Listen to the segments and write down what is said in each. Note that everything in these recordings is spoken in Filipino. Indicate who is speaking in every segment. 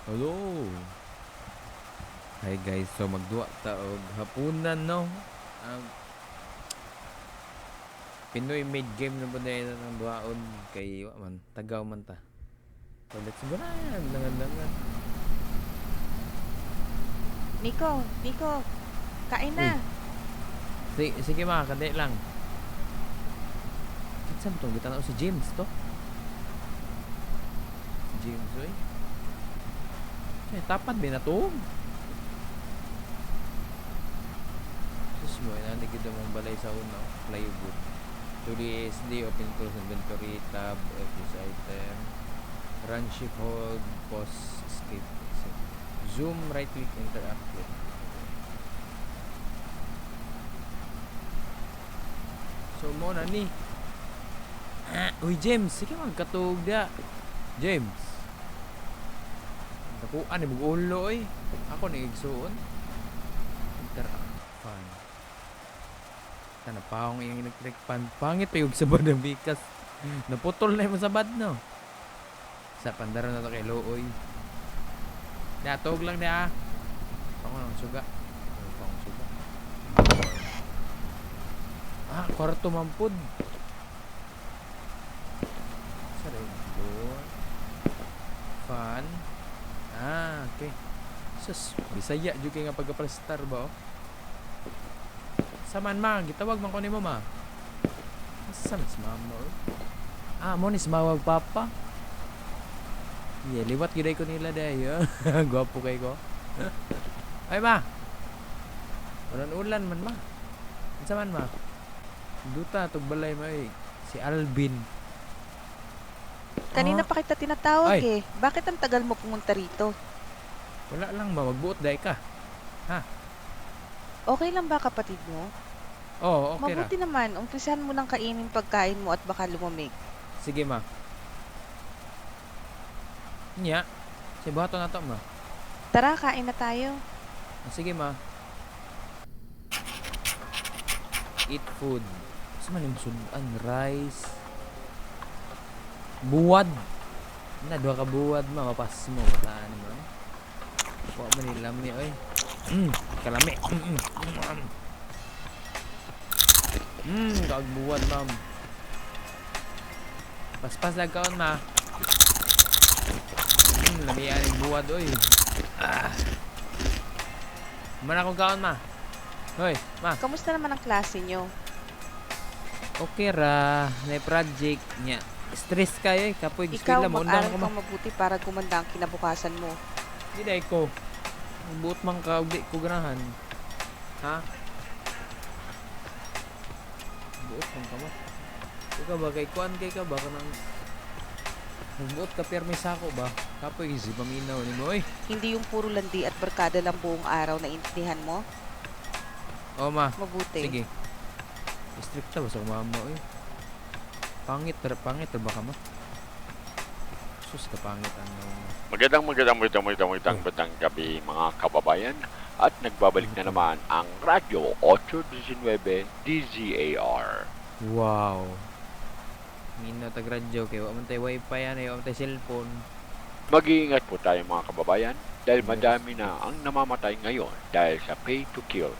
Speaker 1: Hello. Hi guys, so magduwa ta og hapunan no. Ang Pinoy made game na ba na ng duwaon kay wa man tagaw man ta. So let's go na yan. Langan.
Speaker 2: Nico, kain
Speaker 1: Uy,
Speaker 2: na.
Speaker 1: sige mga kade lang. Saan to? Kita na si James to. Si James oy. Ay, tapat din na to. Sus mo, nandigid mong balay sa una. Plywood. To the SD, open close inventory, tab, FS item, run, shift, hold, pause, escape, exit. Zoom, right click, interact with. So mo na ni. Uy James, sige magkatug da. James. Nakuan ni ulo oy. Ako ni igsuon. Interact fan. Tanapahong yung electric fan. Pangit pa yung sabad ng bikas. Naputol na yung sabad no. Sa pandaro na to kay Looy. Natog lang na. Ako nang suga. Pang suga. Kwarto mampud. Sa rin door. Fan. Okay. Sus, Bisaya jud kay nga pagka-star ba oh. Saman ma, gitawag man ko nimo ma. Asa mas mama oh. Mo ni mawag papa. Yeah, liwat giday ko nila dayo. Gwapo kay ko. Ay ma. Ulan man ma. Unsa man ma? Duta tog balay ma eh. Si Alvin.
Speaker 2: Kanina pa kita tinatawag
Speaker 1: Ay.
Speaker 2: Bakit ang tagal mo pumunta rito?
Speaker 1: Wala lang ma, magbuot day ka.
Speaker 2: Okay lang ba kapatid mo?
Speaker 1: Oo, okay ra.
Speaker 2: Mabuti naman, umpisahan mo nang kainin pagkain mo at baka lumamig.
Speaker 1: Sige ma. Nya. Si buhaton na to ma.
Speaker 2: Tara, kain na tayo.
Speaker 1: Sige ma. Eat food. Sa man yung sudan, rice. Buwad. Na duha ka buwad ma, mapas mo mataan mo. Wa man ni lami oy. Kalami. Kag buwad ma'am. Paspas lang kaon ma. Lami yan yung buwad oy. Man akong kaon ma. Hoy, ma.
Speaker 2: Kamusta naman ang klase nyo?
Speaker 1: Okay ra, may project nya. Stress kayo kapoy
Speaker 2: Ikaw,
Speaker 1: eskwela mo undang
Speaker 2: mag-aral
Speaker 1: ko ma.
Speaker 2: kang mabuti para gumanda ang kinabukasan mo.
Speaker 1: Di dai ko. Buot man ka ug di ko ganahan. Ha? Buot man ka mo. Ikaw ba kay kuan kay ka ba kanang nagbuot ka permis ako ba? Kapoy easy paminaw ni mo oy.
Speaker 2: Hindi yung puro landi at barkada lang buong araw na intindihan mo?
Speaker 1: O ma.
Speaker 2: Mabuti.
Speaker 1: Sige. Stricta ba sa mama oy? Pangit ba ka ma? Sus ka pangit ano.
Speaker 3: Magandang gabi mga kababayan at nagbabalik na naman ang Radyo 819 DZAR.
Speaker 1: Wow. Mina tag radyo kay wa man tay wifi yan, wa man tay cellphone.
Speaker 3: Mag-iingat po tayo mga kababayan dahil madami na ang namamatay ngayon dahil sa pay to kill.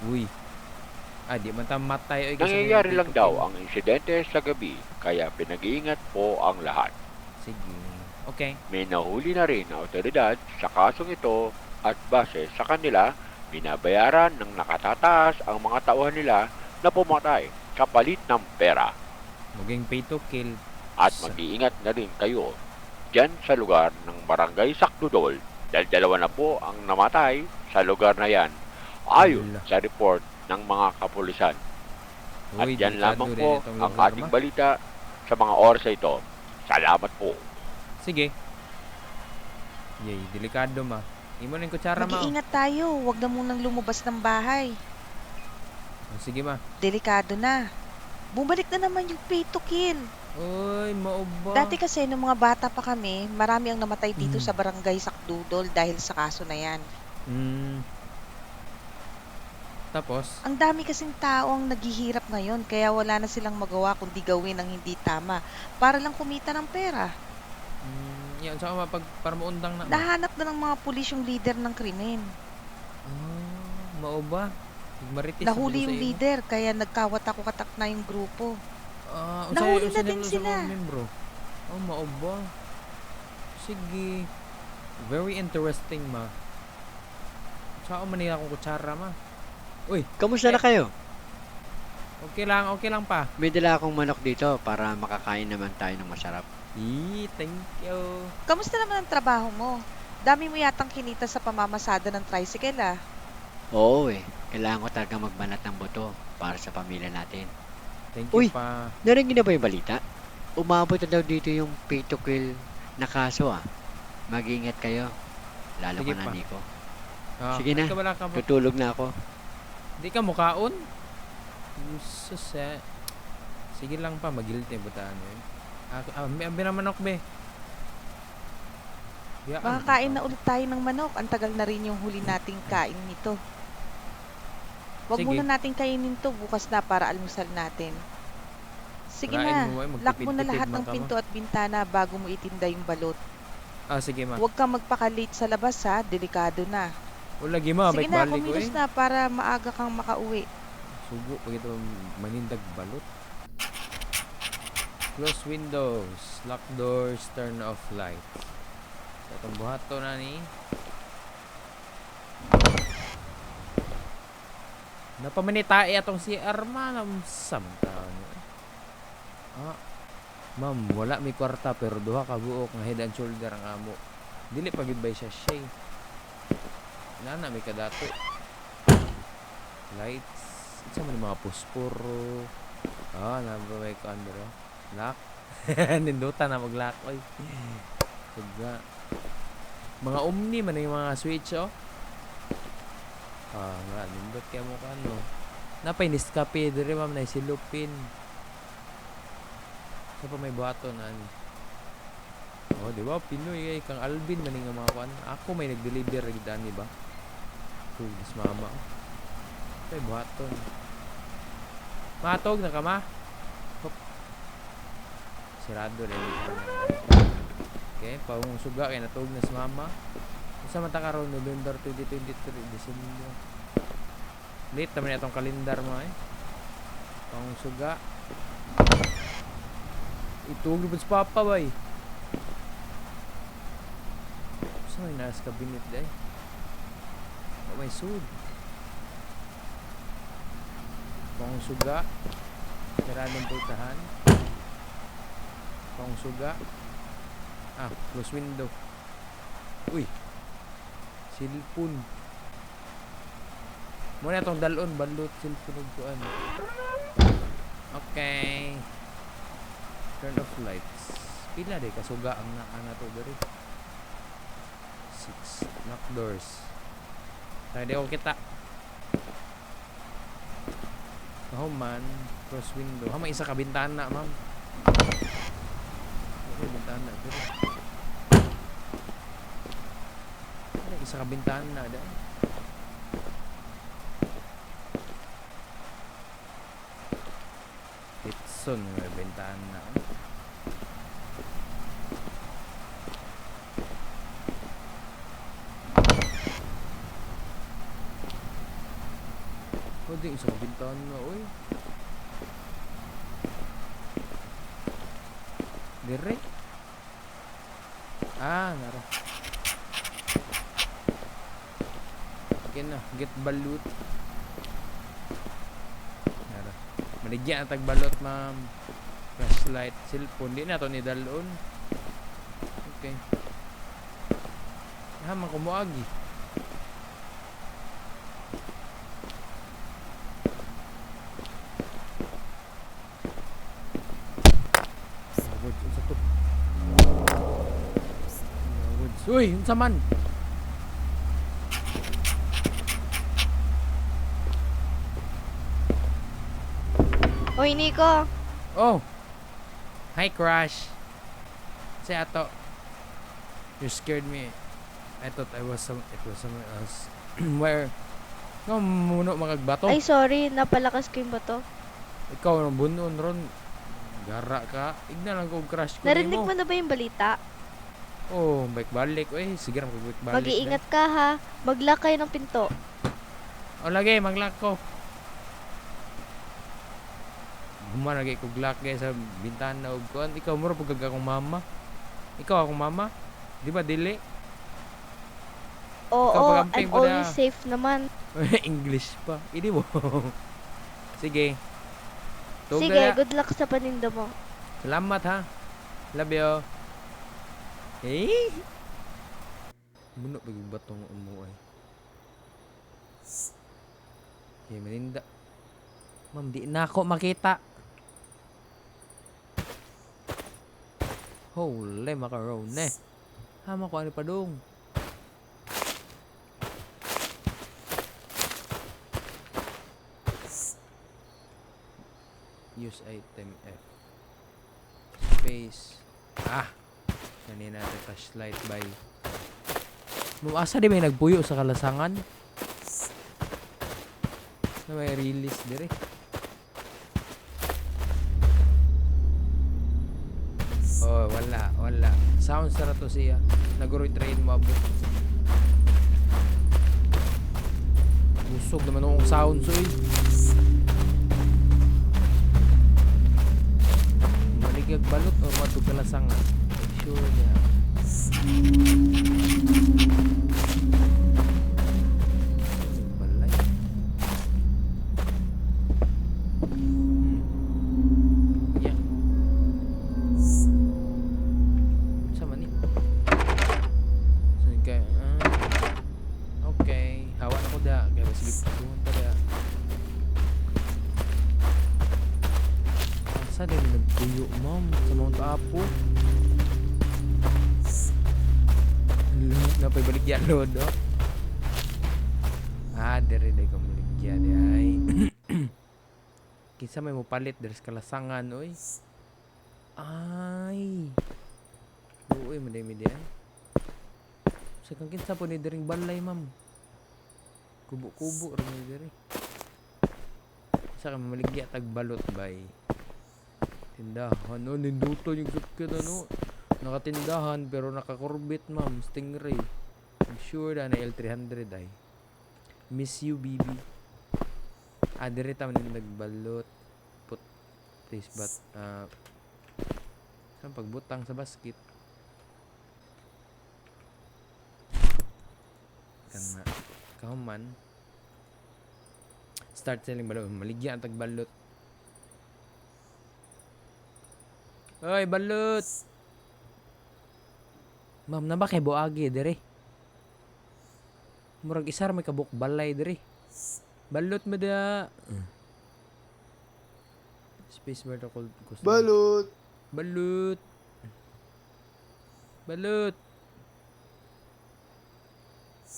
Speaker 1: Uy. Di man ta matay oy
Speaker 3: Nangyayari lang daw ang insidente sa gabi kaya pinag-iingat po ang lahat.
Speaker 1: Sige. Okay.
Speaker 3: May nahuli na rin na otoridad sa kasong ito at base sa kanila, binabayaran ng nakatataas ang mga tauhan nila na pumatay sa palit ng pera.
Speaker 1: Muging pay to kill.
Speaker 3: At mag-iingat na rin kayo dyan sa lugar ng Barangay Sakdudol dahil dalawa na po ang namatay sa lugar na yan ayon
Speaker 1: Ala.
Speaker 3: sa report ng mga kapulisan. At
Speaker 1: Uy,
Speaker 3: yan
Speaker 1: delikado
Speaker 3: lamang
Speaker 1: rin
Speaker 3: po
Speaker 1: itong
Speaker 3: ang
Speaker 1: lugar,
Speaker 3: ating
Speaker 1: ma.
Speaker 3: balita sa mga oras na ito. Salamat po.
Speaker 1: Sige. Yay, delikado ma. Imo ning kutsara ma.
Speaker 2: Mag-iingat tayo, huwag na munang lumabas ng bahay.
Speaker 1: Sige ma.
Speaker 2: Delikado na. Bumalik na naman yung pay to kill.
Speaker 1: Uy, mauba.
Speaker 2: Dati kasi nung mga bata pa kami, marami ang namatay dito
Speaker 1: Mm.
Speaker 2: sa Barangay Sakdudol dahil sa kaso na yan.
Speaker 1: Tapos,
Speaker 2: Ang dami kasing tao ang naghihirap ngayon kaya wala na silang magawa kundi gawin ang hindi tama para lang kumita ng pera.
Speaker 1: Yan, sa mapag para maundang na.
Speaker 2: Nahanap na ng mga pulis yung leader ng krimen.
Speaker 1: Mao ba? Marites
Speaker 2: Nahuli yung leader, kaya nagkawat-katak na yung grupo. Nahuli na din sila.
Speaker 1: Membro. Mao ba? Sige. Very interesting, ma. Saan man nila akong kutsara, ma? Uy,
Speaker 4: Kamusta na kayo?
Speaker 1: okay lang pa.
Speaker 4: May dala akong manok dito para makakain naman tayo ng masarap.
Speaker 1: Thank you.
Speaker 2: Kamusta naman ang trabaho mo? Dami mo yatang kinita sa pamamasada ng tricycle ah.
Speaker 4: Oo eh, kailangan ko talaga magbanat ng buto para sa pamilya natin.
Speaker 1: Thank
Speaker 4: Uy!
Speaker 1: you pa.
Speaker 4: Narinig niyo na ba yung balita? Umabot na daw dito yung pay to kill na kaso ah. Mag-ingat kayo. Lalo
Speaker 1: Sige
Speaker 4: ka na,
Speaker 1: pa.
Speaker 4: Nico.
Speaker 1: Sige
Speaker 4: Sige na.
Speaker 1: Wala ka ba?
Speaker 4: Tutulog na ako.
Speaker 1: Di ka mukaon? Jesus eh. Sige lang pa, magilty butaan yun. May manok be.
Speaker 2: Makakain na ulit tayo ng manok. Ang tagal na rin yung huli nating kain nito. Huwag
Speaker 1: Sige.
Speaker 2: muna nating kainin to bukas na para almusal natin. Sige
Speaker 1: Parain
Speaker 2: na,
Speaker 1: mo,
Speaker 2: lock mo na
Speaker 1: magtipid-tipid
Speaker 2: lahat
Speaker 1: man
Speaker 2: ng
Speaker 1: ka, ma.
Speaker 2: pinto at bintana bago mo itinda yung balot.
Speaker 1: Sige ma.
Speaker 2: Huwag kang magpaka-late sa labas ha, delikado na.
Speaker 1: Wala ma,
Speaker 2: Sige
Speaker 1: balik
Speaker 2: na,
Speaker 1: balik ko
Speaker 2: kumilos
Speaker 1: eh.
Speaker 2: na para maaga kang makauwi.
Speaker 1: Sugo pag ito manindag balot. Close windows, lock doors, turn off lights. So itong buhato na ni. Napamanitae atong si Arma ng samtaon. Ma'am, wala may kwarta pero duha ka buok nga head and shoulder ang amo. Dili pa gid bay siya shay. Nana may kadato. Lights, sa man mga posporo. Naba may kandro. Lock. Nindutan na mag-lock oy. Suga. Mga omni man yung mga switch oh. Nindot kaya mo kano. Napay Nescafe diri ma'am na silupin. Sa pa may buhato na ani. Di ba Pinoy kang Alvin man nga mga kuan. Ako may nag-deliver gid ani ba? Tugis mama. May buhaton. Matog na ka ma? Hop. Sirado rin. Okay, paung suga kay natog na si mama. Sa mata karon November 2023 December. Late naman itong kalendar mo eh. Paung suga. Itog lubod sa papa bay. Saan may naras kabinet day? May sud. Paung suga. Saradong pultahan. Paung suga. Close window. Uy. Silpon. Muna itong dalon, balot, silpon ug kuan. Okay. Turn off lights. Pila day kasuga ang naa to diri. 6. Lock doors. Tayo di ko kita. Kahuman, cross window. May isa ka bintana, ma'am. Okay, bintana diri. Isa ka bintana da. Hitson may bintana. Ding isa ka bintana oy. Dire. Nara. Okay na, get balut. Nara. Maligyan ang tagbalot, ma'am. Flashlight, cellphone. Di na to ni dalon. Okay. Man kumuagi. Uy, unsa man?
Speaker 5: Oy, Nico.
Speaker 1: Oh. Hi, Crush. Say ato. You scared me. I thought it was someone else. Where? No, muno magagbato.
Speaker 5: Ay, sorry. Napalakas ko yung bato.
Speaker 1: Ikaw ang bunon ron. Gara ka. Igna lang ko crush ko
Speaker 5: Narinig
Speaker 1: nimo.
Speaker 5: mo na ba yung balita?
Speaker 1: Oh, balik. Uy, sige ra balik.
Speaker 5: Mag-iingat ka ha. Mag-lock kayo ng pinto.
Speaker 1: O lagi, mag-lock ko. Human lagi ko lock guys sa bintana og kuan. Ikaw mura pag akong mama. Ikaw akong mama. Di ba dili? Ikaw
Speaker 5: Oo,
Speaker 1: pagamping
Speaker 5: I'm
Speaker 1: ko na.
Speaker 5: always safe naman.
Speaker 1: English pa. Hindi mo. Sige. Tugod
Speaker 5: Sige,
Speaker 1: na.
Speaker 5: good luck sa paninda mo.
Speaker 1: Salamat ha. Love you. Eh? Muno pag batong umuay. Okay, maninda. Ma'am, di na ako makita. Holy macaroni. Hama ko ano pa dong. Use item F. Space. Kanina natin flashlight by. Asa di may nagpuyo sa kalasangan? Na may release dire. Oh, wala. Sounds na to siya. Naguroy train mo abo. Busog naman akong sounds oy. Maligag balot o matug kalasangan. Make sure niya. Balay. Yeah. Sama ni. So kay okay, hawa na ko da kay sige tuon ta da. Asa din nagpuyo ma'am sa Mount Apo. Napay baligya load oh. Dere day ko baligya di ay. Kinsa may mo palit deres kalasangan oy. Ay. Uy, madami di ay. Sa kang kinsa po ni dering balay ma'am. Kubo-kubo ra ni dere. Sa ka maligya tag balot bay. Tindahan no ninduto yung sutkan ano. Nakatindahan pero nakakorbit ma'am, Stingray. I'm sure na L300 ay. Miss you, BB. Dire taman yung nagbalot. Put this but saan pagbutang sa basket. Kana kauman. Start selling balot. Maligya ang tagbalot. Oy, balot! Ma'am, na ba kay buagi dire? Murag isar may kabuk balay dire. Balot mo da. Space bar to cold customer.
Speaker 6: Balut!
Speaker 1: Balot. Balot.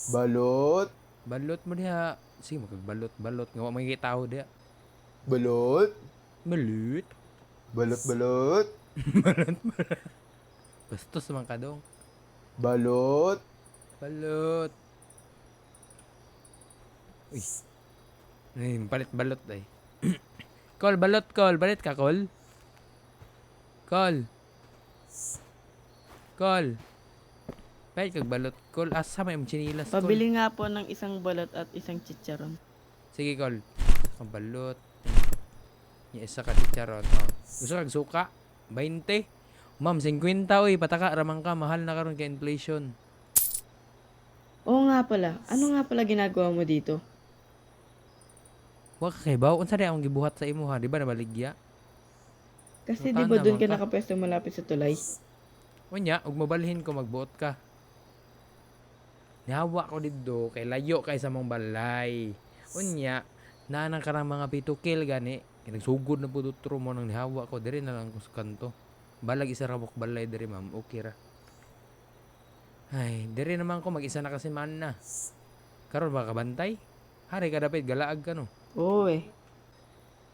Speaker 6: Balot!
Speaker 1: Balot mo diha. Sige, magbalot. Balot. Nga wa may tao diha.
Speaker 6: Balot!
Speaker 1: Balot.
Speaker 6: Balot, balot!
Speaker 1: Bastos man ka dong.
Speaker 6: Balot!
Speaker 1: Balot. Uy. Ay, palit balot ay. Call, balot, call. Balit ka, call. Call. Call. Balit kag balot, call. Asa may chinilas, call.
Speaker 7: Pabili nga po ng isang balot at isang chicharon.
Speaker 1: Sige, call. Ang balot. Yung isa ka chicharon. Oh. Gusto kag suka? 20. Ma'am, 50 uy. Pataka, ramang ka. Mahal na karon kay inflation.
Speaker 7: Oo nga pala. Ano nga pala ginagawa mo dito?
Speaker 1: Wa ka kay baw. Unsa di akong gibuhat sa imo ha? Di ba nabaligya?
Speaker 7: Kasi
Speaker 1: Utana
Speaker 7: di ba doon
Speaker 1: man
Speaker 7: ka
Speaker 1: ka.
Speaker 7: nakapwesto malapit sa tulay?
Speaker 1: Unya, ug mabalhin ko magbuot ka. Nihawa ko didto kay layo kay sa mong balay. Unya, nanang ka ng mga pitukil gani. Nagsugod na po dutro mo nang nihawa ko. Diri na lang ko sa kanto. Balag isa ramok balay diri ma'am. Okay ra. Ay, diri naman ko mag-isa na kasi man na. Karon ba kabantay? Hari ka dapat galaag ka no.
Speaker 7: Oo eh.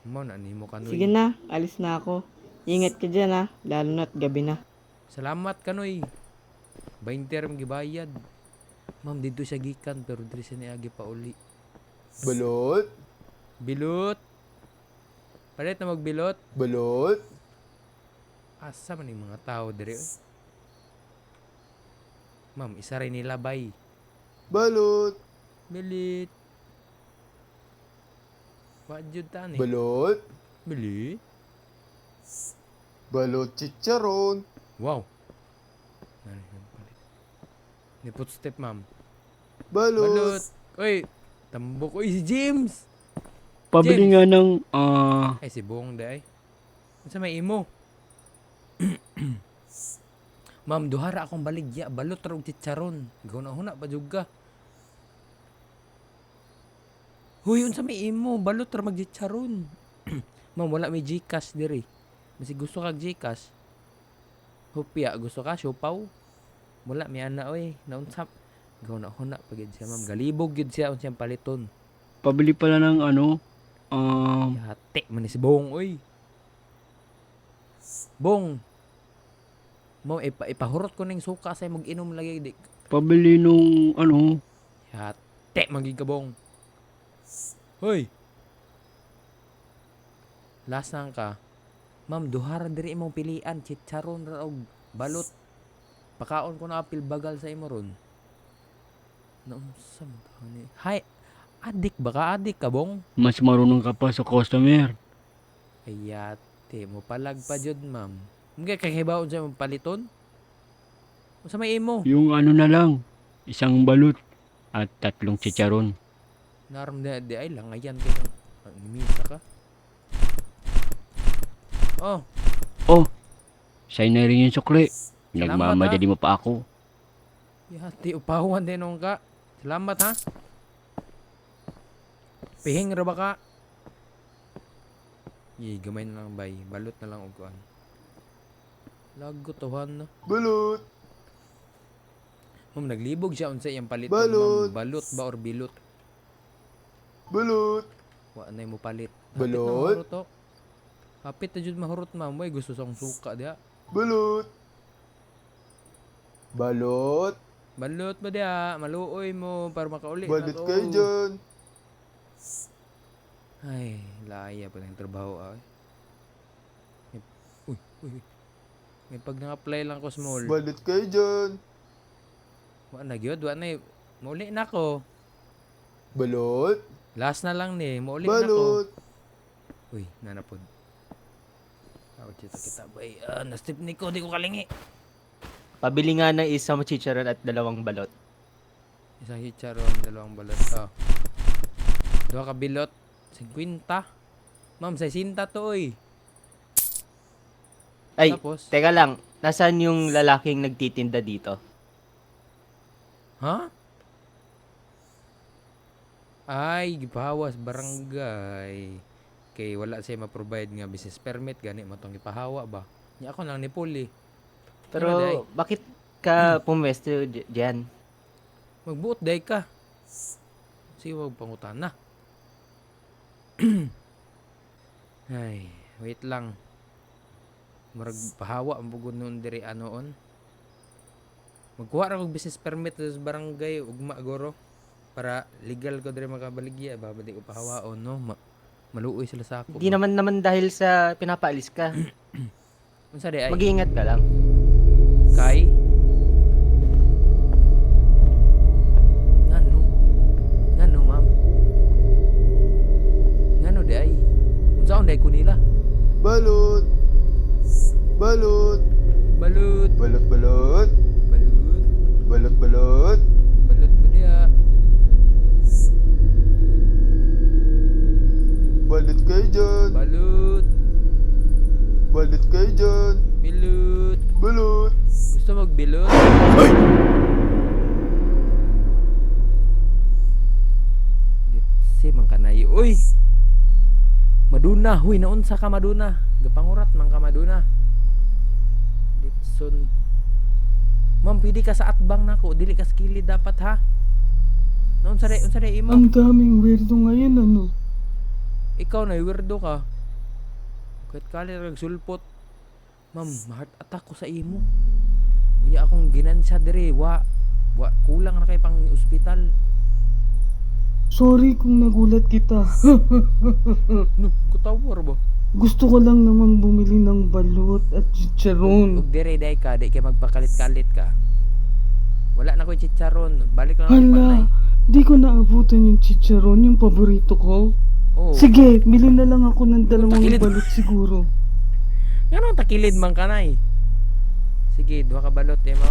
Speaker 1: Mo na nimo kanoy.
Speaker 7: Sige na, alis na ako. Ingat ka dyan ha, lalo na't gabi na.
Speaker 1: Salamat kanoy. 20 ram gibayad. Ma'am dito siya gikan pero diri siya niagi pa uli.
Speaker 6: Balot!
Speaker 1: Bilot. Palit na magbilot.
Speaker 6: Balot!
Speaker 1: Asa man yung mga tao diri? Oy? Ma'am, isa rin nilabay.
Speaker 6: Balot.
Speaker 1: Bilit. What jud tani?
Speaker 6: Balot.
Speaker 1: Bilit.
Speaker 6: Balot chicharon.
Speaker 1: Wow. Ano yung palit? Ni footstep, ma'am.
Speaker 6: Balot.
Speaker 1: Balot. Oy, tambok. Oy, si James.
Speaker 4: Pabili
Speaker 1: James.
Speaker 4: nga ng,
Speaker 1: Ay, si Buong day. Sa may imo. Ma'am, duhara akong baligya. Balot rog chicharon. Guna-huna pa juga. Huy, unsa may imo? Balot ra mag-chicharon. Ma'am, wala may Gcash diri. Basi gusto kag Gcash. Hupya, gusto ka? Siopaw? Wala, may ana, oy. Naunsap. Guna-huna pa gid siya, ma'am. Galibog gid siya unsang paliton.
Speaker 4: pabili pala ng
Speaker 1: Yate, man ni si Bong, oy. Bong. Mo ipahurot ko ning suka sa mag-inom lagi di.
Speaker 4: pabili nung,
Speaker 1: Yate, magigabong. Hoy. Lasang ka. Ma'am, duhara diri imong pilian, chicharon ra og balot. Pakaon ko na apil bagal sa imo ron. Naunsa man ta ni? Hay, adik ba ka? Adik ka, Bong?
Speaker 4: mas marunong ka pa sa customer.
Speaker 1: Ayate, mo palag pa jud, ma'am. Mga kahibaon sa imong paliton? Unsa may imo?
Speaker 4: Yung na lang, isang balot at 3 chicharon.
Speaker 1: Naram na di ay lang ayan kay ang misa ka. Oh,
Speaker 4: Sa'yo na rin yung sukli.
Speaker 1: Salamat,
Speaker 4: Nagmamadali mo pa ako.
Speaker 1: yati upawan din nung ka. Salamat ha. Pihing ra ba ka? Yay, gamay na lang bay. Balot na lang og kuan. Lago tuhan na.
Speaker 6: Balot.
Speaker 1: Ma'am, naglibog siya unsa iyang paliton,
Speaker 6: Balot.
Speaker 1: ma'am. Balot ba or bilot?
Speaker 6: Balot.
Speaker 1: Wa na mo palit.
Speaker 6: Balot.
Speaker 1: Hapit na jud mahurot, ma'am. Way gusto sang suka diha.
Speaker 6: Balot. Balot.
Speaker 1: Balot ba diha? Maluoy mo para makauli. na
Speaker 6: Balot
Speaker 1: to.
Speaker 6: kayo dyan.
Speaker 1: Ay, laya pa ng trabaho ay. Uy, uy, uy. May pag nang-apply lang ko small.
Speaker 6: Balot kayo dyan.
Speaker 1: Wa na gyud, wa na. Mauli na ko.
Speaker 6: Balot.
Speaker 1: Last na lang ni, mauli na ko.
Speaker 6: Balot.
Speaker 1: Uy, nanapod. Tawag dito kita bay. Na-step ni ko, di ko kalingi.
Speaker 8: Pabili nga ng isang chicharon at 2 balot.
Speaker 1: Isang chicharon, 2 balot. Oh. 2 ka bilot, 50. Ma'am, 60 to oy.
Speaker 8: Ay,
Speaker 1: Tapos,
Speaker 8: teka lang. Nasaan yung lalaking nagtitinda dito?
Speaker 1: ha? Ay, gipahawas barangay. Kay wala siya ma-provide nga business permit gani mo tong ipahawa ba. Nya ako nang nipuli.
Speaker 8: Pero
Speaker 1: Ano, day?
Speaker 8: bakit ka pumwesto dyan?
Speaker 1: Magbuot day ka. Sige, wag pangutana. Ay, wait lang. Murag pahawa ang bugod noon diri anoon. Magkuha ra kog business permit sa barangay ugma goro para legal ko diri makabaligya babadi ko pahawaon no. Maluoy sila sa ako.
Speaker 8: Hindi naman dahil sa pinapaalis ka.
Speaker 1: Unsa di ay?
Speaker 8: Mag-iingat ka lang.
Speaker 1: Kay? Ngano, ma'am? Ngano di ay? Unsaon di ko nila?
Speaker 6: Balot. Balot.
Speaker 1: Balut,
Speaker 6: Balot balot.
Speaker 1: balut,
Speaker 6: Balot balot.
Speaker 1: balut mo diha.
Speaker 6: Balot kayo dyan.
Speaker 1: Balut,
Speaker 6: Balot kayo dyan.
Speaker 1: bilut.
Speaker 6: Balot.
Speaker 1: Gusto magbilot? Si man kanay. Uy! Maduna, huy naunsa ka Maduna. Gapangurat man ka Maduna. Ditson. Ma'am, pwede ka sa atbang nako, dili ka skilled dapat ha. Naunsa day, unsa day imo?
Speaker 9: Ang daming weirdo ngayon, ano?
Speaker 1: Ikaw na weirdo ka. Kahit kali rag sulpot. Ma'am, ma-heart attack ko sa imo. Unya akong ginansya dire, wa kulang na kay pang ospital.
Speaker 9: Sorry kung nagulat kita.
Speaker 1: No, kutawar ba?
Speaker 9: Gusto ko lang naman bumili ng balot at chicharon.
Speaker 1: Ug dire day ka, di kay magpakalit-kalit ka. Wala na ko yung chicharon. Balik lang ako
Speaker 9: Hala,
Speaker 1: panay.
Speaker 9: di ko naabutan yung chicharon, yung paborito ko.
Speaker 1: Oh.
Speaker 9: Sige, bili na lang ako ng 2
Speaker 1: Takilid.
Speaker 9: balot siguro.
Speaker 1: Ganun takilid man kanay. Sige, 2 ka balot mo.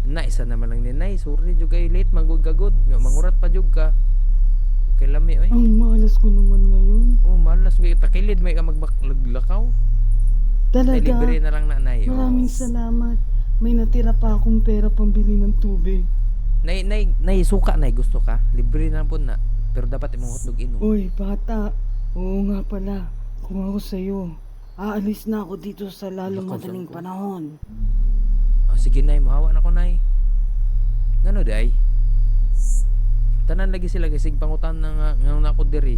Speaker 1: Na isa naman lang ni Nay. Sorry jud kay late manggugagod. Nga mangurat pa jud ka. Okay lami oy.
Speaker 9: Ang malas ko naman ngayon.
Speaker 1: Oh, malas may takilid may ka magbaklakaw. Nay
Speaker 9: Talaga,
Speaker 1: libre na lang na Nay. Oh.
Speaker 9: maraming salamat. May natira pa akong pera pambili ng tubig.
Speaker 1: Nay suka Nay gusto ka? Libre na po na. Pero dapat imong hotdog inom.
Speaker 9: Uy, bata. Oo nga pala. Kung ako sa'yo, aalis na ako dito sa lalong
Speaker 1: Naku,
Speaker 9: madaling
Speaker 1: saan ko?
Speaker 9: panahon.
Speaker 1: Oh, sige Nay, mahawa na ko Nay. Ngano day? Tanan lagi sila kasi pangutan na nga nako diri.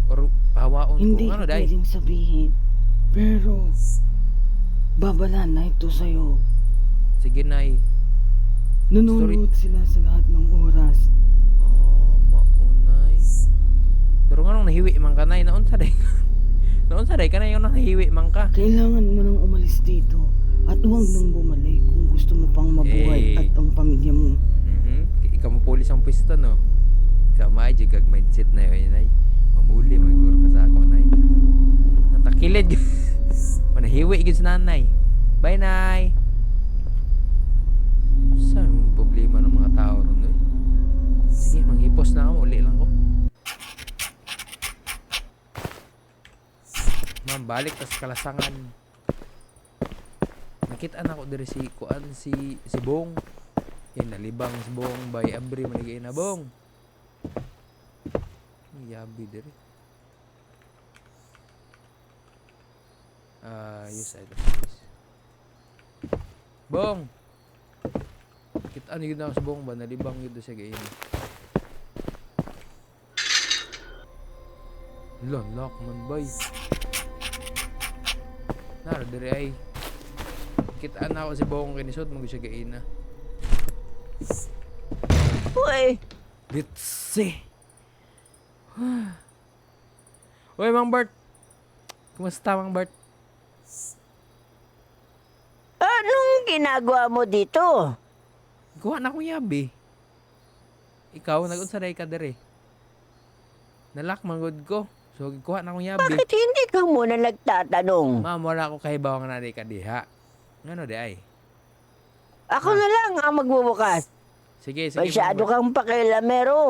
Speaker 1: Or hawaon ko.
Speaker 9: Hindi
Speaker 1: Ngano
Speaker 9: ko
Speaker 1: day?
Speaker 9: pwedeng sabihin. Pero, babalan na ito sa'yo.
Speaker 1: Sige Nay.
Speaker 9: Nanonood sila sa lahat ng oras.
Speaker 1: Oh, maunay. Pero nga nung nahiwi man ka Nay, naunsa day? Naunsa day ka na yung nahiwi man ka?
Speaker 9: Kailangan mo nang umalis dito at huwag nang bumalik kung gusto mo pang mabuhay
Speaker 1: Eh.
Speaker 9: at ang pamilya mo.
Speaker 1: Ikaw mo pulis ang pwesto no? Ikaw maay gag mindset na yun Nay. Mamuli magiguro ka sa ako Nay. Natakilid. Manahiwi gid sa nanay. Bye Nay. Saan yung problema ng mga tao ron eh? Sige, manghipos na ako. Uli lang ko. Ma'am, balik tas kalasangan. Nakita na ko diri si Kuan si Bong. Yan nalibang si Bong by Abri manigay na Bong. Yabi diri. Yes, I don't. Bong. Kita ano yun ako sa Bong ba? Nalibang yun doon siya gayon. Lock man bay. Nara diri ay. Kita na ako si Bong kinisod mag siya gayon na.
Speaker 10: Uy,
Speaker 1: Bitsi. Uy, Mang Bart. Kumusta, Mang Bart?
Speaker 10: anong ginagawa mo dito?
Speaker 1: Kuha na akong yabi. Ikaw, nag-unsaray ka dere. Nalak manggod ko. So, kuha na akong yabi.
Speaker 10: Bakit hindi ka muna nagtatanong?
Speaker 1: Ma'am, wala ako kahibawang na di ka diha. Ngano di ay?
Speaker 10: Ako na lang ang magbubukas.
Speaker 1: Sige, sige.
Speaker 10: Masyado
Speaker 1: Mang Bart.
Speaker 10: kang pakialamero.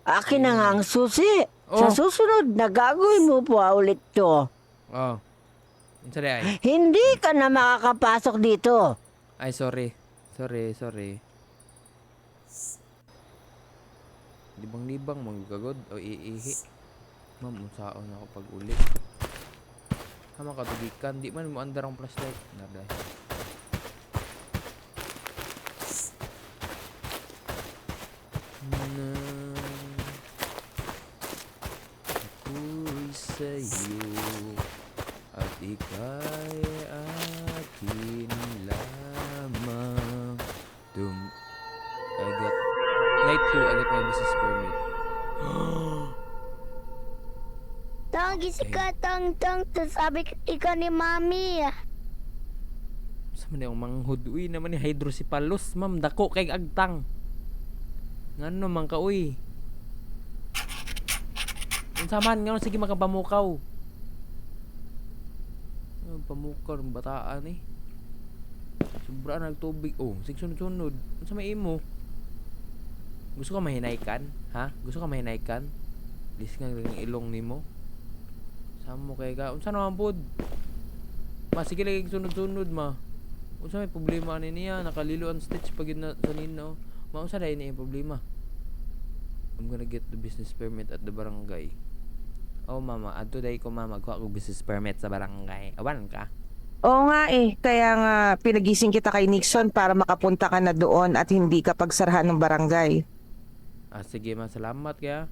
Speaker 10: Akin na nga ang susi. Sa
Speaker 1: Oh.
Speaker 10: susunod na gagawin mo pa ulit to.
Speaker 1: Oh. Unsaray ay?
Speaker 10: Hindi ka na makakapasok dito.
Speaker 1: Ay, sorry. Sorry. Libang-libang magagod o iihi. Ma'am, unsaon ako pag uli. Hama katugikan. Di man mo andar ang flashlight. Naday. Na ako'y sa'yo at ika'y akin lamang. Night 2, I got my business permit.
Speaker 5: Tangi si ka, tang, sabi ikaw ni mami.
Speaker 1: Sa man yung manghud. Uy, naman ni hydrocephalus. Ma'am, dako kay agtang. Ngano man ka, uy. Unsa man, ngano sige makapamukaw. Pamukaw ng bataan eh. Sobra nagtubig. Oh, sige sunod-sunod. Unsa may imo? Gusto ka mahinaykan? Ha? Gusto ka mahinaykan? Lis nga ng ilong nimo. Samo kay ka. Unsa naman pod? Ma sige lagi sunod-sunod ma. Unsa may problema ani niya? Nakalilo ang stitch pag na sa nino. Ma unsa dai ni problema? I'm gonna get the business permit at the barangay. Oh mama, adto dai ko mama ko business permit sa barangay. Awan ka?
Speaker 11: Oo nga eh, kaya nga pinagising kita kay Nixon para makapunta ka na doon at hindi ka pagsarahan ng barangay.
Speaker 1: Sige ma, salamat kaya.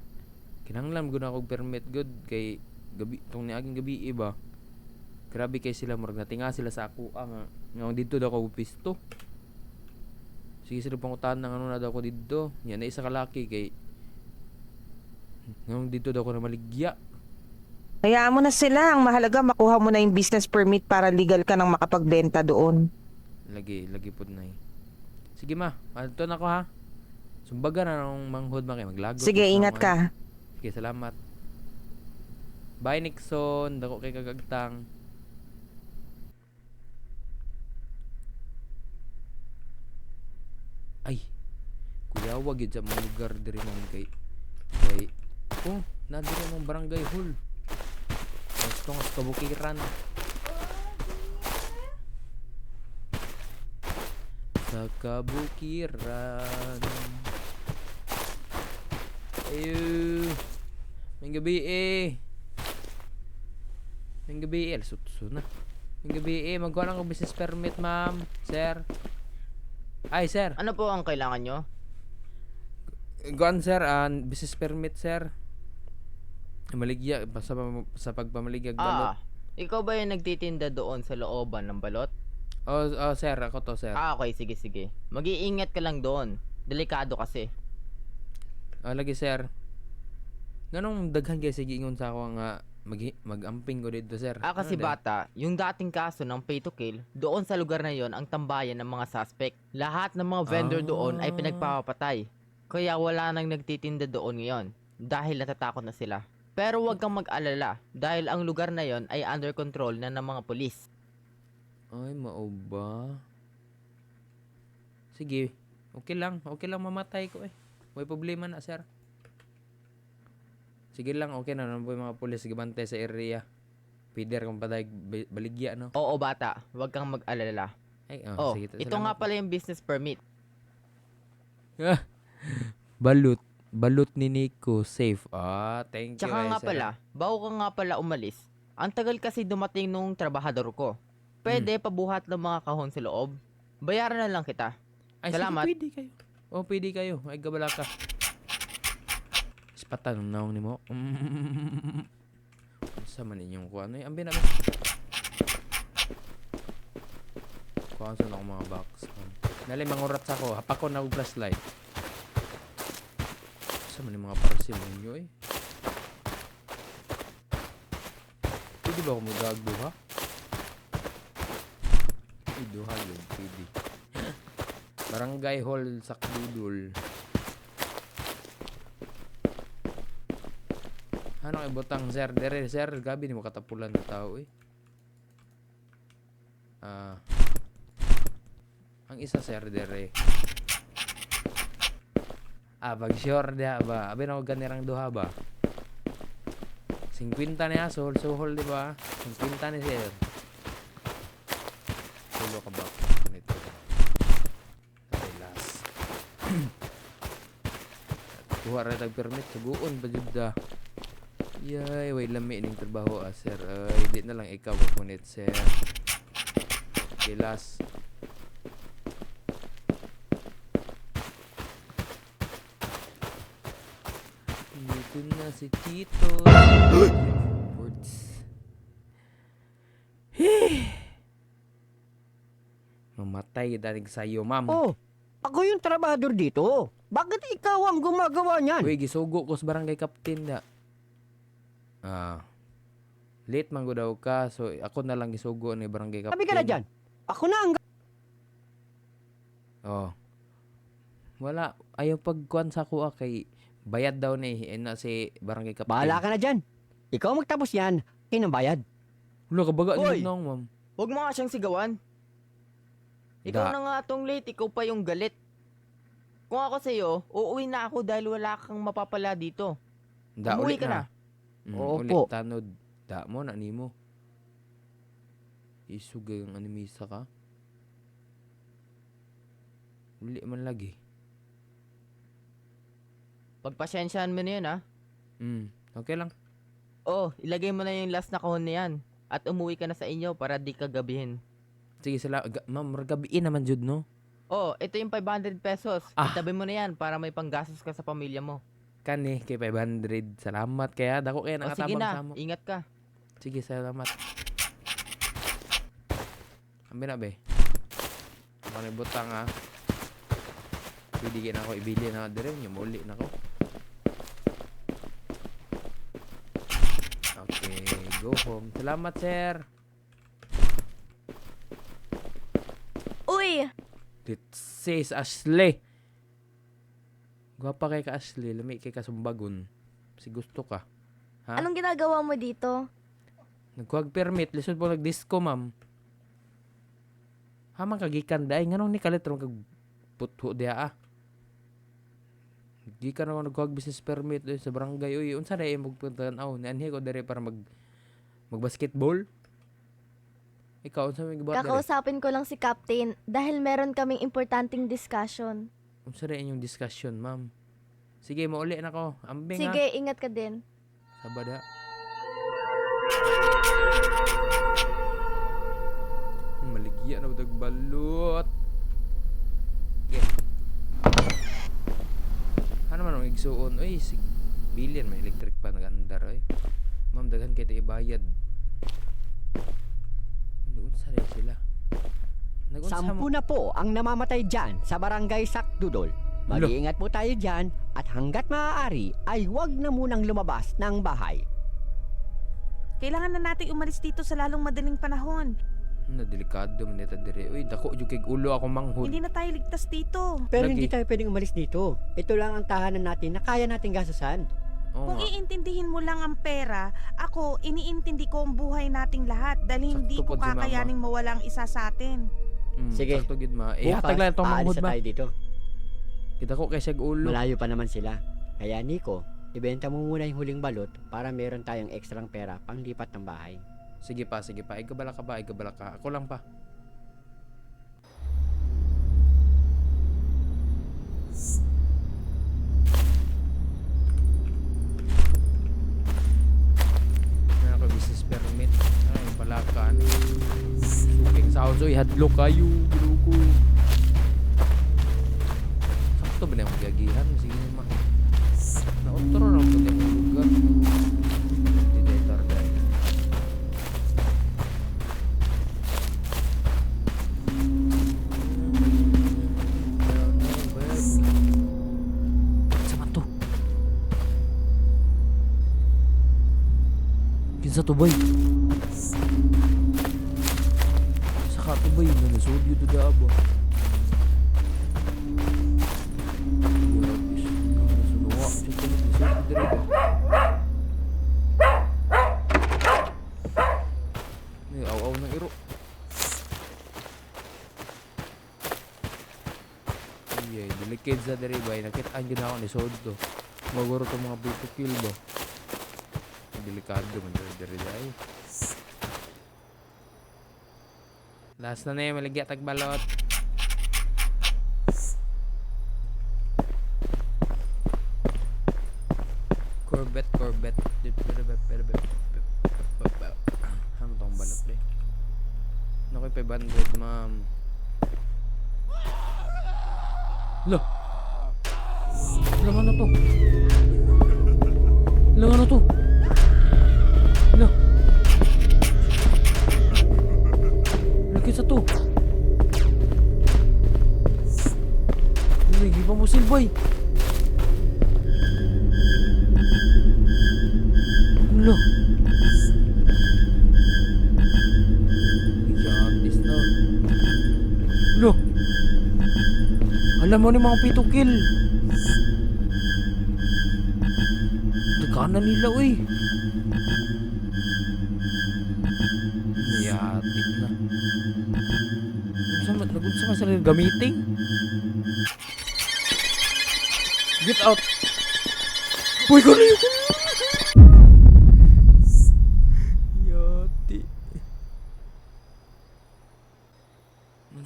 Speaker 1: Kinahanglan gud ako permit good kay gabi tong niaging gabi iba. Grabe kay sila murag natinga sila sa ako ang nga dito daw ko pisto. Sige sila pangutan ng ano na daw ko dito. Yan na isa ka laki kay ngong dito daw ko na maligya.
Speaker 11: Hayaan mo na sila, ang mahalaga makuha mo na yung business permit para legal ka nang makapagbenta doon.
Speaker 1: lagi pud na. Sige ma, adto na ko ha. Sumbaga na nung manghod man kay maglagot.
Speaker 11: Sige, ingat ka.
Speaker 1: Sige, salamat. Bye Nixon, dako kay kagagtang. Ay. Kuya, wag yun sa mga lugar diri man kay oh, nadiri mong barangay hall. Gusto nga sa kabukiran. Sa kabukiran. Ayun. May gabi eh. May gabi eh. Suso na. May gabi eh. Magawa lang ng business permit, ma'am. Sir. Ay, sir.
Speaker 8: Ano po ang kailangan nyo?
Speaker 1: Gone, sir. Business permit, sir. Maligya. Sa pagpamaligyag balot.
Speaker 8: Ikaw ba yung nagtitinda doon sa looban ng balot?
Speaker 1: Oh, sir. Ako to, sir.
Speaker 8: Okay, sige. Mag-iingat ka lang doon. Delikado kasi.
Speaker 1: Lagi, sir. Ganong daghan kayo sige ingon sa ako nga mag-amping ko dito, sir.
Speaker 8: Kasi
Speaker 1: Ano din?
Speaker 8: bata, yung dating kaso ng pay to kill, doon sa lugar na yon ang tambayan ng mga suspect. Lahat ng mga vendor doon ay pinagpapatay. Kaya wala nang nagtitinda doon ngayon dahil natatakot na sila. Pero huwag kang mag-alala dahil ang lugar na yon ay under control na ng mga pulis.
Speaker 1: Ay, mao ba? Sige. Okay lang mamatay ko eh. May problema na, sir. Sige lang, okay na. Ano po yung mga pulis gabante sa area? Pider kung patay baligya, no?
Speaker 8: Oo bata, huwag kang mag-alala.
Speaker 1: Ay, sige.
Speaker 8: Ito nga pala yung business permit.
Speaker 1: Balot ni Nico, safe. Thank you.
Speaker 8: Tsaka nga
Speaker 1: sir.
Speaker 8: pala, bago ka nga pala umalis, ang tagal kasi dumating nung trabahador ko. Pwede pabuhat ng mga kahon sa loob. Bayaran na lang kita.
Speaker 1: Ay,
Speaker 8: Salamat.
Speaker 1: Sige, pwede kayo. Pwede kayo. Ay, gabala ka. Ispatan ng naong ni mo. Sa man inyong kuha. Ano yung ambi namin? Kuha sa na akong mga box. Nalay, mangurat sa ako. Hapak ko na og flashlight. Sa man yung mga parcel ninyo eh. Pwede ba ako magagduha? Ay, duha yun. Pwede. Barangay Hall sa Kdudul. Ano kay butang sir? Dere sir, gabi ni mo katapulan na tao eh. Ang isa sir dere. Pag sure dia ba? Abi na ko ganirang duha ba? 50 niya sohol di ba? 50 ni sir. Tulo ka ba? Nito. Kuha rin tag-permit, suguon pa jud da. Yay, way lami ning trabaho sir. Hindi na lang ikaw punit sir. Kilas. Dito na si Tito. Words. Mamatay danig sayo, ma'am.
Speaker 10: Oh, ako yung trabahador dito. Bakit ikaw ang gumagawa niyan?
Speaker 1: Uy, gisugo ko sa barangay captain na. Late man ko daw ka, so ako na lang gisugo ni barangay captain.
Speaker 10: Sabi ka na dyan. Ako na ang...
Speaker 1: Oh. Wala, ayaw pagkuan sa kuha kay bayad daw ni na si barangay captain.
Speaker 10: Bahala ka na dyan. Ikaw magtapos yan, kinambayad.
Speaker 1: Wala ka baga
Speaker 8: Hoy!
Speaker 1: ni nang, ma'am.
Speaker 8: Huwag mo nga siyang sigawan. Ikaw na nga tong late, ikaw pa yung galit. Kung ako sa'yo, uuwi na ako dahil wala kang mapapala dito. Umuwi ka na.
Speaker 10: Opo.
Speaker 1: Ulit tanod. Da mo na nimo. Isugay ang animisa ka. Uli man lagi.
Speaker 8: Pagpasyensyahan mo na yun, ha?
Speaker 1: Okay lang.
Speaker 8: Ilagay mo na yung last na kahon na yan. At umuwi ka na sa inyo para di ka gabihin.
Speaker 1: Sige, ma'am, gabiin naman jud no.
Speaker 8: Ito yung 500 pesos. Itabi mo na yan para may panggastos ka sa pamilya mo.
Speaker 1: Kani, kay 500. Salamat kaya. Dako kaya
Speaker 8: Sige
Speaker 1: nakatabang
Speaker 8: na,
Speaker 1: sa mo.
Speaker 8: ingat ka.
Speaker 1: Sige, salamat. Ambi na, be. Ako na butang, ha. Pwede na ako ibili na dire. Yung muli na ako. Okay, go home. Salamat, sir.
Speaker 5: Uy,
Speaker 1: This is Ashley. Gwapa kay ka Ashley, lami kay ka sumbagon. Si gusto ka. Ha?
Speaker 5: Anong ginagawa mo dito?
Speaker 1: Nagkuhag permit, lisod po nag-disco, ma'am. Hamang kagikan dahi, nganong ni kalit ron kag putho diha ah. Gikan ako nagkuhag business permit doon sa barangay. Uy, unsa na yung magpuntahan ako? Nianhi ko dere para mag-basketball. Ikaw, unsa may gibuhat dere?
Speaker 5: Kakausapin ko lang si Captain dahil meron kaming importanteng discussion.
Speaker 1: Unsa na inyong discussion, ma'am? Sige, mauli na ko. Ambing ha.
Speaker 5: Sige, ingat ka din.
Speaker 1: Sabada. Maligya na dagbalot. Okay. Ano man ang igsuon? Uy, sig billion may electric pa nagandar oy. Ma'am, daghan kay ta ibayad. Unsa na sila?
Speaker 10: Sampu na po ang namamatay dyan sa barangay Sakdudol. Mag-iingat po tayo dyan at hanggat maaari ay huwag na munang lumabas ng bahay.
Speaker 2: Kailangan na nating umalis dito sa lalong madaling panahon.
Speaker 1: Delikado man neta dire. Uy, dako jud kay ulo ako manghud.
Speaker 2: Hindi na tayo ligtas dito.
Speaker 10: Pero
Speaker 1: Lagi.
Speaker 10: hindi tayo pwedeng umalis dito. Ito lang ang tahanan natin na kaya nating gastusan.
Speaker 1: Oo
Speaker 2: Kung
Speaker 1: nga.
Speaker 2: iintindihin mo lang ang pera, ako, iniintindi ko ang buhay nating lahat dahil hindi
Speaker 1: Sakto
Speaker 2: ko
Speaker 1: po si Mama.
Speaker 2: kakayaning mawala ang isa sa atin.
Speaker 10: Sige.
Speaker 1: Sakto gid ma. Eh,
Speaker 10: Bukas,
Speaker 1: hatag lang itong
Speaker 10: aalis
Speaker 1: manghud
Speaker 10: na
Speaker 1: ba?
Speaker 10: tayo dito.
Speaker 1: Kita ko kay siyag ulo.
Speaker 10: Malayo pa naman sila. Kaya Nico, ibenta mo muna yung huling balot para meron tayong ekstrang pera panglipat ng bahay.
Speaker 1: Sige pa, sige pa. Igabala ka ba? Igabala ka. Ako lang pa. Meron ako business permit. Ay, pala ka. Suking sounds. Uy, hadlo kayo. Giluko. Sakto ba na yung magagihan? Sige naman. Naotro na ako yung lugar. Didetor dahil. Sama to. Kinsa to boy? Saka to boy, nanasod yun to daabo. May aw-aw ng iro. Ay, delicate sa diri ba? Nakitaan gina ako ni Sodto. Maguro to mga pito kill ba? Delikado man diri dai. Last na yung maligya tagbalot. Corvette. Ano tong balot eh? Nakoy 500, ma'am. Lo! Ilang ano to? Ilang ano to? Lo! Lagit sa to? Lagi pa mo silboy! Lo! Yatis na. Lo! Alam mo ni mga pitukil. Dagana nila uy. Yatik na. Nagunsa ka sila gamiting? Get out! Uy, gano'n yun! Yati.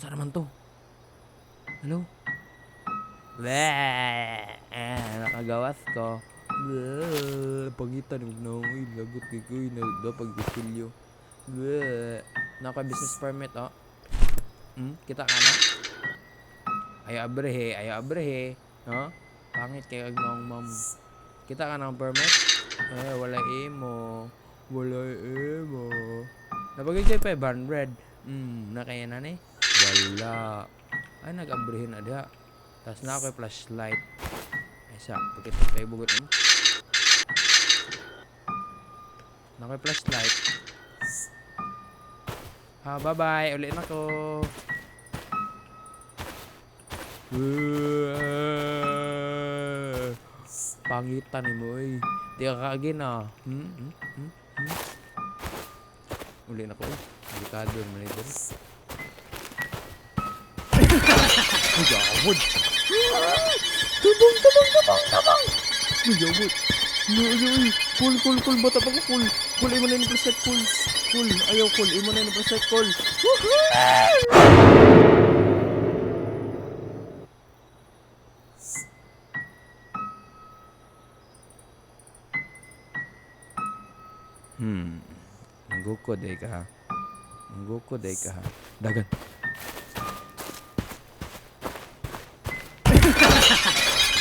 Speaker 1: Saan naman to? Hello? Nakagawas ko. Pagitan huwag na uy. Lagot kay ko uy. Pag-isilyo. Naka-business permit oh. Kita ka na? Ayaw abrehe. No? Pangit kay agnaong ma'am. Kita ka ng permit? Wala emo. Napagay kayo 500. Nakaya na ni? Wala. Ay, nag-abrehin na diha. Tapos na ako yung flashlight. Ay, sa, pagkit kayo bugot mo. Na ako yung flashlight. Bye-bye. Ulit na ko. Pangitan ni mo eh. Di ka kaagin ah. Uli na ko eh. Delikado naman ito. Ay, gawad! Tabang! Ay, gawad! Ay, Cool, bata pa ko, cool. Cool, imo na yung preset, cool. Cool, ayaw, cool. Imo na yung preset, cool. Manggukod eh ka ha. Manggukod eh ka ha. Dagan.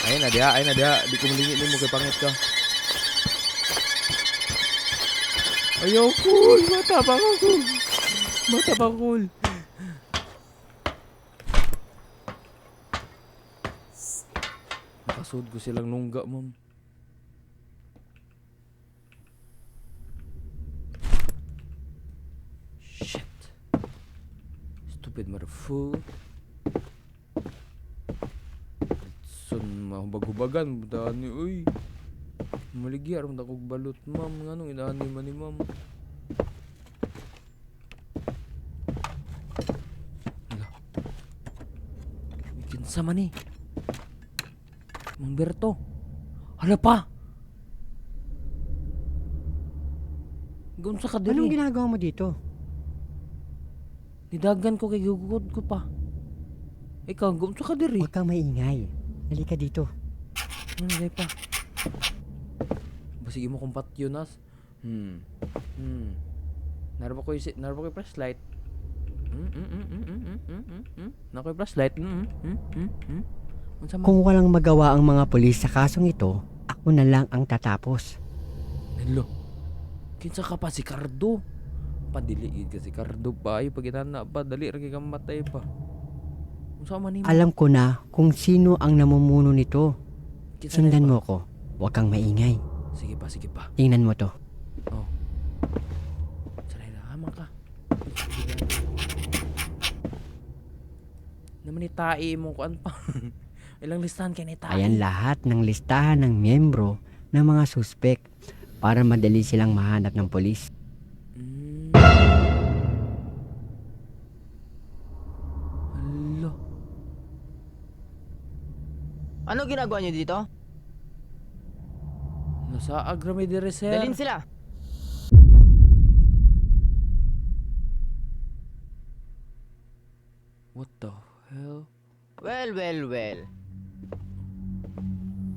Speaker 1: Ayun na dia. Di ko malingit mo kay pangit ka. Ayaw, cool. Mata pa ka, cool. Nakasud ko silang nungga, ma'am. Shit. Stupid motherfucker. Son mahubag-hubagan dani uy. Maligya ron akong balot ma'am nganong inaani man ni ma'am. Hala. Kinsa man ni? Mang Berto. Hala pa. Gunsa ka diri?
Speaker 10: Anong ginagawa mo dito?
Speaker 1: Nidagan ko kay gugod ko pa. Ikaw, gunsa ka diri?
Speaker 10: Huwag kang maingay. Halika dito.
Speaker 1: Ano dahil pa? Basige mo kung patyonas. Narba ko yung flashlight. Nakoy flashlight.
Speaker 10: Kung walang magawa ang mga pulis sa kasong ito, ako na lang ang tatapos.
Speaker 1: Hello. Kinsa ka pa si Cardo? Padiliid ka si Cardo pa. Ay, pag inana pa, dali rin kang matay pa.
Speaker 10: Alam ko na kung sino ang namumuno nito.
Speaker 1: Kinsa
Speaker 10: Sundan
Speaker 1: na
Speaker 10: mo ko. Huwag kang maingay.
Speaker 1: Sige pa.
Speaker 10: Tingnan mo to.
Speaker 1: Oh. Sanay na, hama ka. Naman itai mo kuan pa. Ilang listahan kayo ni tayo?
Speaker 10: Ayan lahat ng listahan ng miyembro ng mga suspek para madali silang mahanap ng polis.
Speaker 1: Hala.
Speaker 8: Ano ginagawa niyo dito?
Speaker 1: Nasa agrami dire sir.
Speaker 8: Dalhin sila.
Speaker 1: What the hell?
Speaker 8: Well.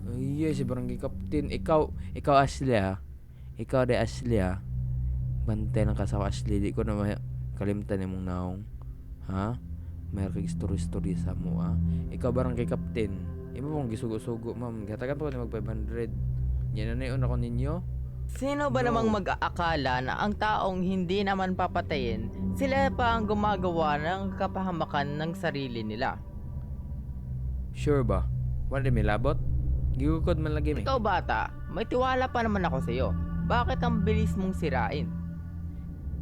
Speaker 1: Ay, si Barangay Captain. Ikaw Ashley ha. Ikaw de Ashley ha. Bantay ng kasawa Ashley. Di ko na kalimtan mong naong. Ha? Mayroon kang story sa mo ha. Ikaw Barangay Captain. Imo mong gisugo-sugo ma'am. Gatagan pa ko na mag 500. Yan na yun ako ninyo.
Speaker 8: Sino ba namang mag-aakala na ang taong hindi naman papatayin, sila pa ang gumagawa ng kapahamakan ng sarili nila?
Speaker 1: Sure ba? Wala may labot? Gigukod man lagi may.
Speaker 8: Ikaw bata, may tiwala pa naman ako sa iyo. Bakit ang bilis mong sirain?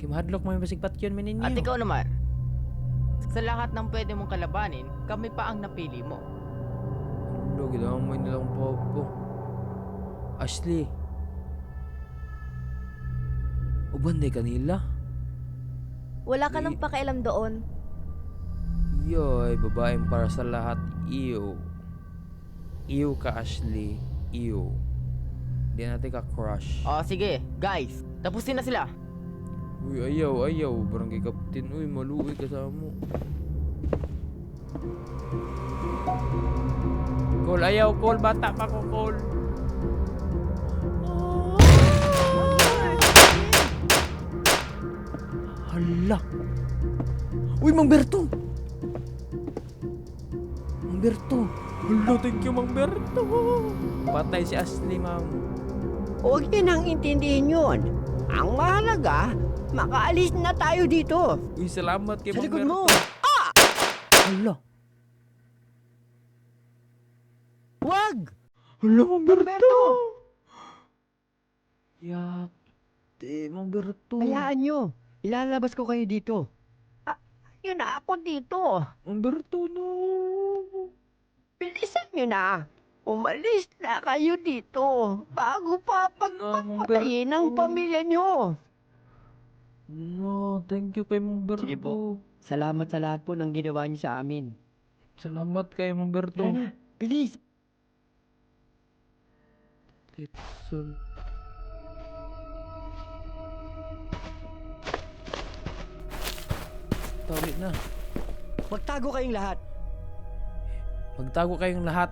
Speaker 1: Kimahadlok mo yung basigpat yun ninyo.
Speaker 8: At ikaw naman, sa lahat ng pwede mong kalabanin, kami pa ang napili mo.
Speaker 1: Ano, ginawa mo nilang popo. Ashley. Ubanday kanila.
Speaker 5: Wala ka nang pakialam doon.
Speaker 1: Yoy, babaeng para sa lahat. Iyo. Iyo ka, Ashley. Iyo. Di natin ka crush.
Speaker 8: O sige, guys, tapusin na sila.
Speaker 1: Uy, ayaw. Barangay Captain. Uy, maluwi kasama mo. Call, ayaw. Call, bata pa ko, call. Hala. Uy, Mang Berto. Hala, thank you, Mang Berto. Patay si Ashley, ma'am.
Speaker 10: Huwag niyo nang intindihin yun. Ang mahalaga, makaalis na tayo dito.
Speaker 1: Uy, salamat kay
Speaker 10: Sa
Speaker 1: Mang
Speaker 10: likod
Speaker 1: Berto.
Speaker 10: mo.
Speaker 1: Hala.
Speaker 10: Huwag!
Speaker 1: Hala, Mang Berto. Yate, Mang Berto.
Speaker 10: Hayaan nyo. Ilalabas ko kayo dito. Yun na ako dito.
Speaker 1: Mang Berto, no.
Speaker 10: nyo na. Umalis na kayo dito bago pa pagpapatayin ng pamilya nyo.
Speaker 1: No, thank you kay Humberto.
Speaker 10: Sige po. Salamat sa lahat po ng ginawa niyo sa amin.
Speaker 1: Salamat kay Humberto.
Speaker 10: Tara na, bilis!
Speaker 1: Tetsul. Tawid na.
Speaker 10: Magtago kayong lahat.
Speaker 1: Magtago kayong lahat.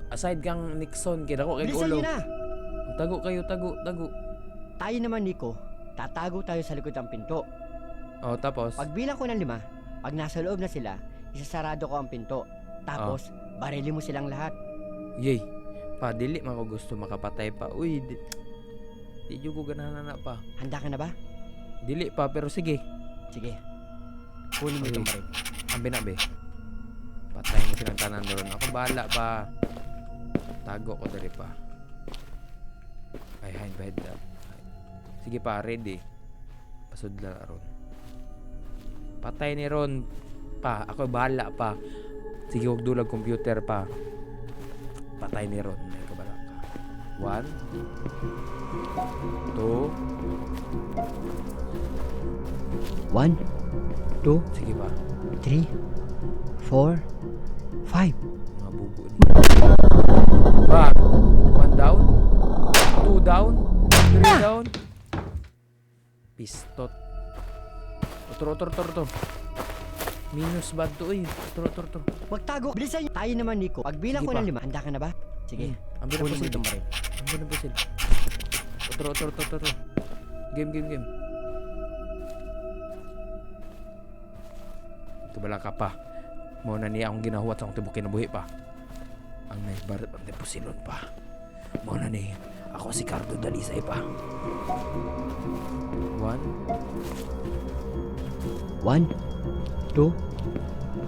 Speaker 1: Aside kang Nixon, kaya ako kay
Speaker 10: Bilisan
Speaker 1: Ulo.
Speaker 10: nyo na!
Speaker 1: Magtago kayo, tago.
Speaker 10: Tayo naman, Nico. Tatago tayo sa likod ng pinto.
Speaker 1: Oh, tapos?
Speaker 10: Pagbilang ko ng 5, pag nasa loob na sila, isasarado ko ang pinto. Tapos, barili mo silang lahat.
Speaker 1: Yay. Pa, dili man ko gusto makapatay pa. Uy, di ko ganahan na pa.
Speaker 10: Handa ka na ba?
Speaker 1: Dili pa, pero sige.
Speaker 10: Sige. Kunin mo itong baril.
Speaker 1: Ambi na, be. Patay mo silang tanan doon. Ako bahala pa. Tago ko dali pa. Ay, hide behind that. Sige pa, ready. Pasudla ron. Patay ni Ron. Pa, ako bahala pa. Sige, huwag dulag computer pa. Patay ni Ron. May kabala ka. 1 2
Speaker 10: 1, 2,
Speaker 1: Sige pa.
Speaker 10: 3, 4, 5.
Speaker 1: Mga bubo ni. Back. 1 down. 2 down. 3 down. Pistot. Otor. Minus bad to eh. Otor.
Speaker 10: Magtago! Bilisan nyo! Tayo naman, Nico. Pagbilang
Speaker 1: Sige
Speaker 10: ko ng
Speaker 1: pa.
Speaker 10: 5, handa ka na ba? Sige.
Speaker 1: Ambil na
Speaker 10: Kunin mo
Speaker 1: pusil.
Speaker 10: itong baril.
Speaker 1: Ambil na pusil. Otor. Game. Ito bala ka pa. Mo na niya akong ginahuwat sa akong tibukin na buhi pa. Ang nice barat ang deposilon pa. Mo na ni ako si Cardo Dalisay pa. 1
Speaker 10: 1, 2,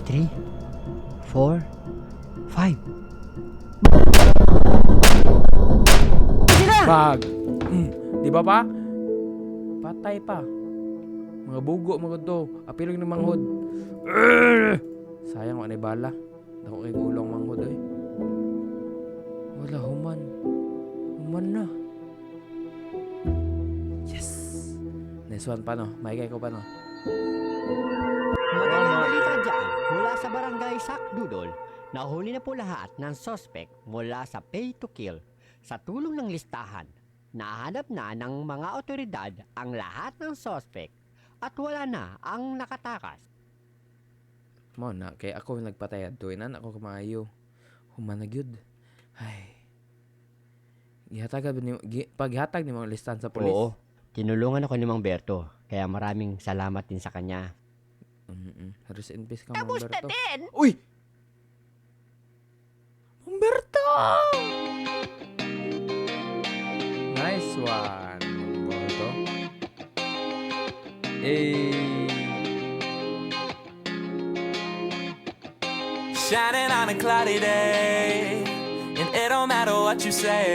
Speaker 10: 3, 4, 5.
Speaker 1: Bag. Di ba pa? Patay pa. Mga bugo mga to. Apilog ng manghod. Sayang wala bala. Dako kay gulong manghod eh. Wala human. Human na. Yes. Next one pa no. Maikay ko pa no.
Speaker 10: Magandang balita dyan mula sa barangay Sakdudol. Nahuli na po lahat ng suspect mula sa pay to kill. Sa tulong ng listahan, nahanap na ng mga otoridad ang lahat ng suspect at wala na ang nakatakas.
Speaker 1: Mo na kay ako nagpatay adto inan ako kumayo. Human na gyud. Ay. Paghatag ni mga listahan sa pulis.
Speaker 10: Oo, tinulungan ako ni Mang Berto, kaya maraming salamat din sa kanya.
Speaker 1: Rest in peace ka, Humberto.
Speaker 10: din!
Speaker 1: Uy! Humberto! Nice one, Humberto.
Speaker 12: Shining on a cloudy day, and it don't matter what you say.